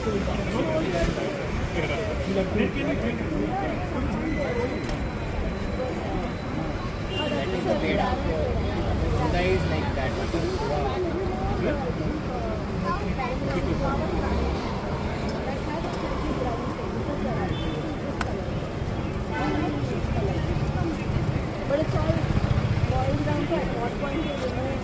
But it's all boils down to at what point you remove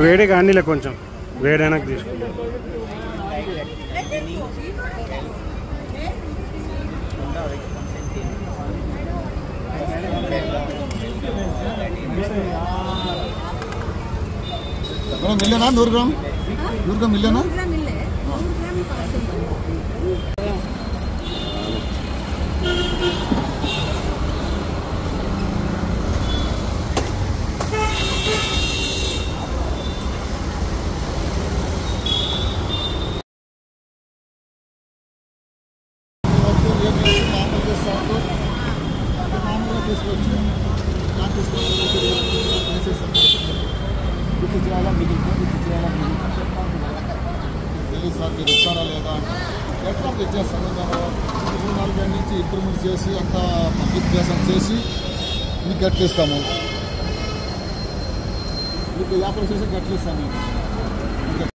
వేడి కానీ కొంచెం వేడైనా తీసుకుంటాం. मिलेना 100 ग्राम मिलेना మీరు ఇస్తారా లేదా ఎట్లా ఇచ్చేస్తాను. 24 గంటల నుంచి ఇంప్రూవ్మెంట్ చేసి అంతా పబ్లిక్ ప్లేసం చేసి మీకు గట్లు ఇస్తాము. మీకు వ్యాపారం చేసి గట్లు ఇస్తాము.